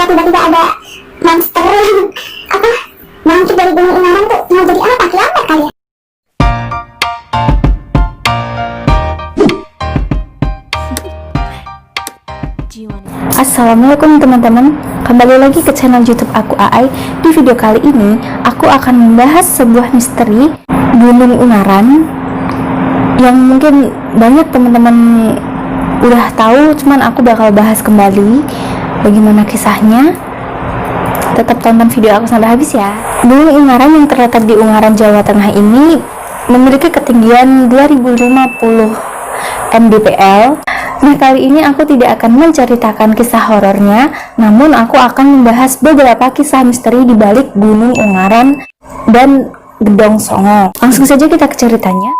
kalau tiba-tiba ada monster apa bangkit dari gunung Ungaran tuh mau jadi apa, kiamat kali ya? Assalamualaikum teman-teman, kembali lagi ke channel YouTube aku Aai. Di video kali ini aku akan membahas sebuah misteri Gunung Ungaran yang mungkin banyak teman-teman udah tahu, cuman aku bakal bahas kembali bagaimana kisahnya. Tetap tonton video aku sampai habis ya. Gunung Ungaran yang terletak di Ungaran, Jawa Tengah ini memiliki ketinggian 2050 mdpl. Nah, kali ini aku tidak akan menceritakan kisah horornya, namun aku akan membahas beberapa kisah misteri di balik Gunung Ungaran dan Gedong Songo. Langsung saja kita ke ceritanya.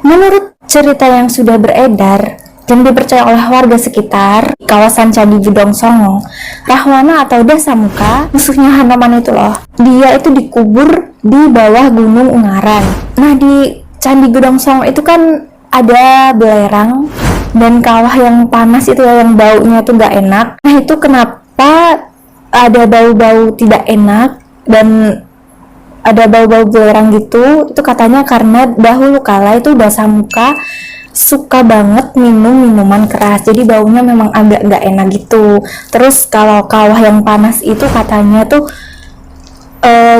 Menurut cerita yang sudah beredar dan dipercaya oleh warga sekitar kawasan Candi Gedong Songo, Rahwana atau Dasamuka, musuhnya Hanoman itu loh, dia itu dikubur di bawah Gunung Ungaran. Nah, di Candi Gedong Songo itu kan ada belerang dan kawah yang panas itu ya, yang baunya tuh gak enak. Nah, itu kenapa ada bau-bau tidak enak dan ada bau-bau belerang gitu? Itu katanya karena dahulu kala itu Dasamuka suka banget minum minuman keras, jadi baunya memang agak gak enak gitu. Terus kalau kawah yang panas itu katanya tuh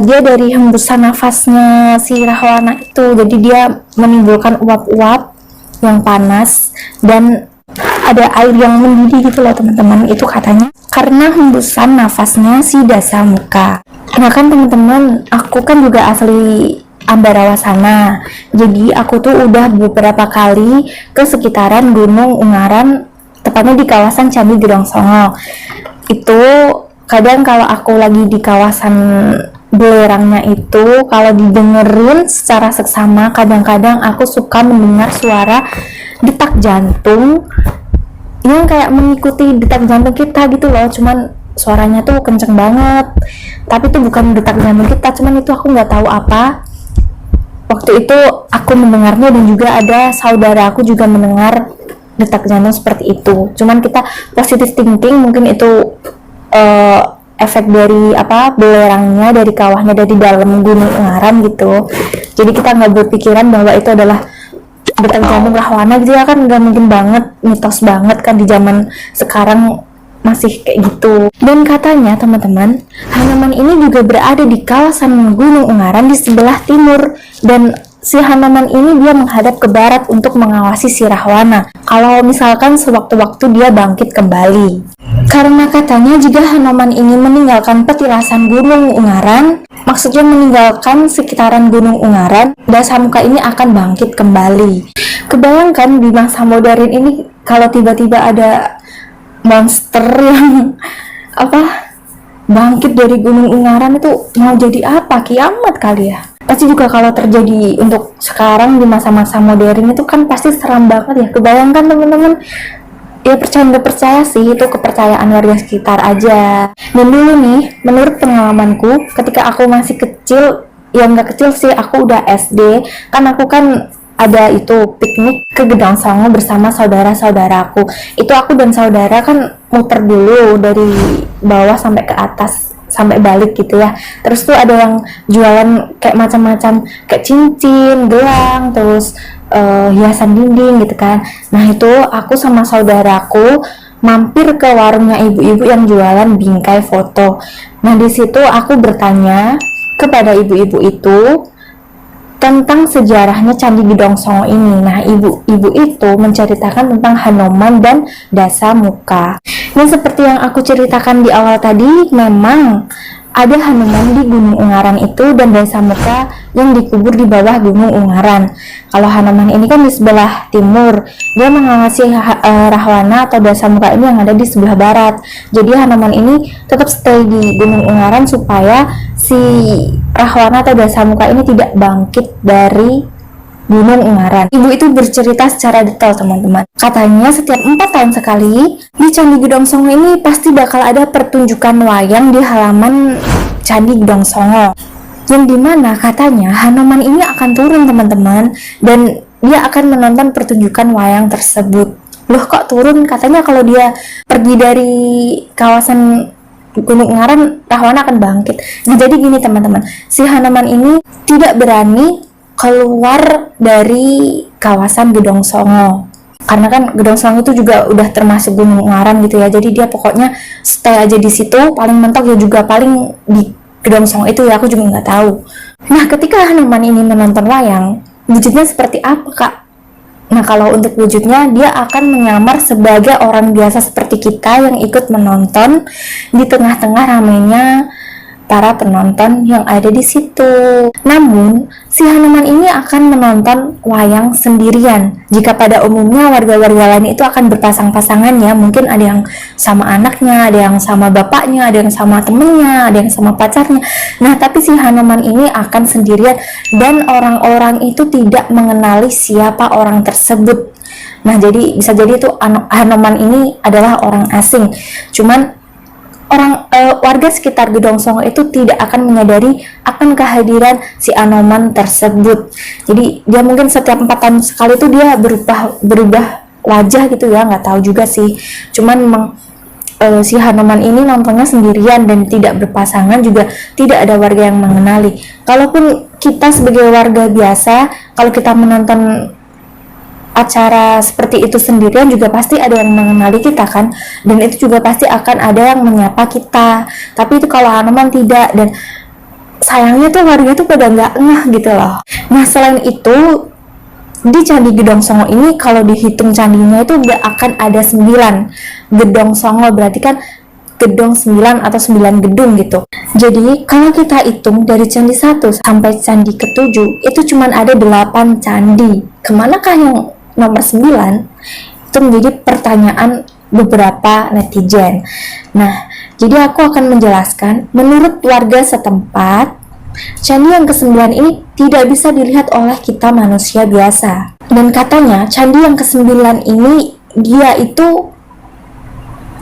dia dari hembusan nafasnya si Rahwana itu, jadi dia menimbulkan uap-uap yang panas dan ada air yang mendidih gitu loh teman-teman. Itu katanya karena hembusan nafasnya si Dasamuka. Nah kan teman-teman, aku kan juga asli Ambarawa sana, jadi aku tuh udah beberapa kali ke sekitaran Gunung Ungaran, tepatnya di kawasan Candi Gedong Songo. Itu kadang kalau aku lagi di kawasan belerangnya itu, kalau didengerin secara seksama, kadang-kadang aku suka mendengar suara detak jantung yang kayak mengikuti detak jantung kita gitu loh, cuman suaranya tuh kenceng banget, tapi itu bukan detak jantung kita, cuman itu aku nggak tahu apa. Waktu itu aku mendengarnya dan juga ada saudara aku juga mendengar detak jantung seperti itu, cuman kita positive thinking mungkin itu efek dari belerangnya, dari kawahnya, dari dalam Gunung Ungaran gitu. Jadi kita nggak berpikiran bahwa itu adalah detak jantung Rahwana gitu ya, kan nggak mungkin banget, mitos banget kan di zaman sekarang masih kayak gitu. Dan katanya teman-teman, Hanoman ini juga berada di kawasan Gunung Ungaran di sebelah timur, dan si Hanoman ini dia menghadap ke barat untuk mengawasi si Rahwana kalau misalkan sewaktu-waktu dia bangkit kembali. Karena katanya jika Hanoman ini meninggalkan petilasan Gunung Ungaran, maksudnya meninggalkan sekitaran Gunung Ungaran, Dasamuka ini akan bangkit kembali. Kebayangkan di masa modern ini kalau tiba-tiba ada monster yang bangkit dari Gunung Ungaran, itu mau jadi apa? Kiamat kali ya. Pasti juga kalau terjadi untuk sekarang di masa-masa modern itu kan pasti seram banget ya. Kebayangkan teman-teman. Ya percaya nggak percaya sih, itu kepercayaan warga sekitar aja. Dan dulu nih, menurut pengalamanku ketika aku masih kecil, ya nggak kecil sih, aku udah SD, kan aku kan ada itu piknik ke Gedong Songo bersama saudara-saudaraku. Itu aku dan saudara kan muter dulu dari bawah sampai ke atas, sampai balik gitu ya. Terus tuh ada yang jualan kayak macam-macam, kayak cincin, gelang, terus hiasan dinding gitu kan. Nah itu aku sama saudaraku mampir ke warungnya ibu-ibu yang jualan bingkai foto. Nah di situ aku bertanya kepada ibu-ibu itu tentang sejarahnya Candi Gedong Songo ini. Nah ibu-ibu itu menceritakan tentang Hanoman dan Dasamuka. Dan seperti yang aku ceritakan di awal tadi, memang ada Hanoman di Gunung Ungaran itu dan Dasamuka yang dikubur di bawah Gunung Ungaran. Kalau Hanoman ini kan di sebelah timur, dia mengawasi Rahwana atau Dasamuka ini yang ada di sebelah barat. Jadi Hanoman ini tetap stay di Gunung Ungaran supaya si Rahwana atau Dasamuka ini tidak bangkit dari Gunung Ungaran. Ibu itu bercerita secara detail teman-teman. Katanya setiap 4 tahun sekali di Candi Gedong Songo ini pasti bakal ada pertunjukan wayang di halaman Candi Gedong Songo, yang dimana katanya Hanoman ini akan turun teman-teman, dan dia akan menonton pertunjukan wayang tersebut. Loh kok turun? Katanya kalau dia pergi dari kawasan Gunung Ungaran, Rahwana akan bangkit. Nah, jadi gini teman-teman, si Hanoman ini tidak berani keluar dari kawasan Gedong Songo, karena kan Gedong Songo itu juga udah termasuk Gunung Ungaran gitu ya. Jadi dia pokoknya stay aja di situ, paling mentok ya juga paling di Gedong Songo itu ya, aku juga nggak tahu. Nah, ketika Hanoman ini menonton wayang, wujudnya seperti apa, Kak? Nah, kalau untuk wujudnya, dia akan menyamar sebagai orang biasa seperti kita yang ikut menonton di tengah-tengah ramainya para penonton yang ada di situ. Namun, si Hanoman ini akan menonton wayang sendirian. Jika pada umumnya warga-warga lain itu akan berpasang-pasangan ya, mungkin ada yang sama anaknya, ada yang sama bapaknya, ada yang sama temennya, ada yang sama pacarnya. Nah, tapi si Hanoman ini akan sendirian dan orang-orang itu tidak mengenali siapa orang tersebut. Nah, jadi bisa jadi itu Hanoman ini adalah orang asing. Cuman warga sekitar Gedong Songo itu tidak akan menyadari akan kehadiran si Hanoman tersebut. Jadi dia mungkin setiap 4 tahun sekali itu dia berubah wajah gitu ya, nggak tahu juga sih. Cuman memang si Hanoman ini nontonnya sendirian dan tidak berpasangan, juga tidak ada warga yang mengenali. Kalaupun kita sebagai warga biasa, kalau kita menonton acara seperti itu sendirian juga pasti ada yang mengenali kita kan, dan itu juga pasti akan ada yang menyapa kita. Tapi itu kalau Hanoman tidak, dan sayangnya tuh warga tuh pada nggak ngeh gitu loh. Nah, selain itu di Candi Gedong Songo ini kalau dihitung candinya itu nggak akan ada 9 Gedong Songo, berarti kan gedong 9 atau 9 gedung gitu. Jadi kalau kita hitung dari candi 1 sampai candi ke-7 itu cuman ada 8 candi. Kemanakah yang nomor 9? Itu menjadi pertanyaan beberapa netizen. Nah, jadi aku akan menjelaskan, menurut warga setempat, candi yang ke-9 ini tidak bisa dilihat oleh kita manusia biasa. Dan katanya candi yang ke-9 ini dia itu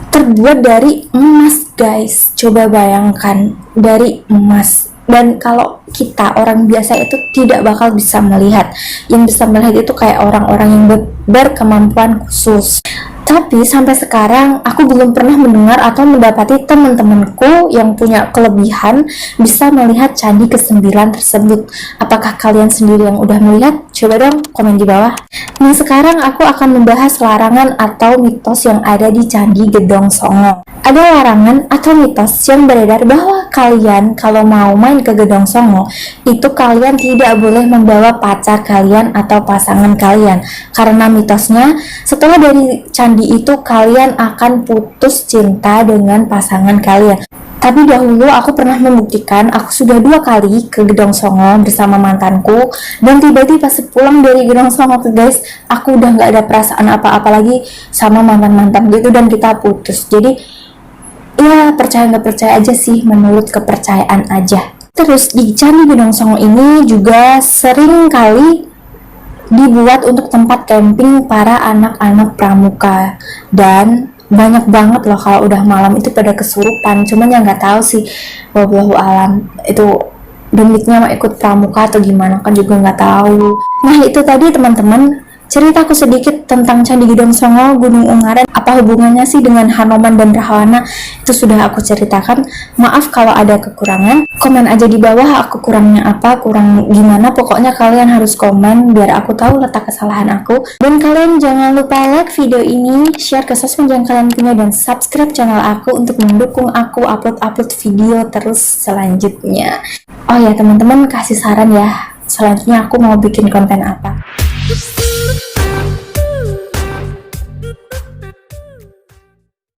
terbuat dari emas, guys. Coba bayangkan, dari emas. Dan kalau kita orang biasa itu tidak bakal bisa melihat. Yang bisa melihat itu kayak orang-orang yang berkemampuan khusus. Tapi sampai sekarang aku belum pernah mendengar atau mendapati teman-temanku yang punya kelebihan bisa melihat candi ke-9 tersebut. Apakah kalian sendiri yang udah melihat? Coba dong komen di bawah. Nah, sekarang aku akan membahas larangan atau mitos yang ada di Candi Gedong Songo. Ada larangan atau mitos yang beredar bahwa kalian kalau mau main ke Gedong Songo itu kalian tidak boleh membawa pacar kalian atau pasangan kalian, karena mitosnya setelah dari candi itu kalian akan putus cinta dengan pasangan kalian. Tapi dahulu aku pernah membuktikan, aku sudah 2 kali ke Gedong Songo bersama mantanku, dan tiba-tiba pas pulang dari Gedong Songo tuh guys, aku udah nggak ada perasaan apa-apa lagi sama mantan-mantan gitu, dan kita putus. Jadi ya percaya nggak percaya aja sih, menurut kepercayaan aja. Terus di Candi Gedong Songo ini juga sering kali dibuat untuk tempat camping para anak-anak pramuka, dan banyak banget loh kalau udah malam itu pada kesurupan. Cuman ya nggak tahu sih, wallahu alam itu demitnya mau ikut pramuka atau gimana kan juga nggak tahu. Nah, itu tadi teman-teman ceritaku sedikit tentang Candi Gedong Songo, Gunung Ungaran. Apa hubungannya sih dengan Hanoman dan Rahwana? Itu sudah aku ceritakan. Maaf kalau ada kekurangan. Komen aja di bawah aku kurangnya apa, kurang gimana. Pokoknya kalian harus komen biar aku tahu letak kesalahan aku. Dan kalian jangan lupa like video ini, share ke sosmed yang kalian punya, dan subscribe channel aku untuk mendukung aku upload video terus selanjutnya. Oh ya teman-teman, kasih saran ya, selanjutnya aku mau bikin konten apa.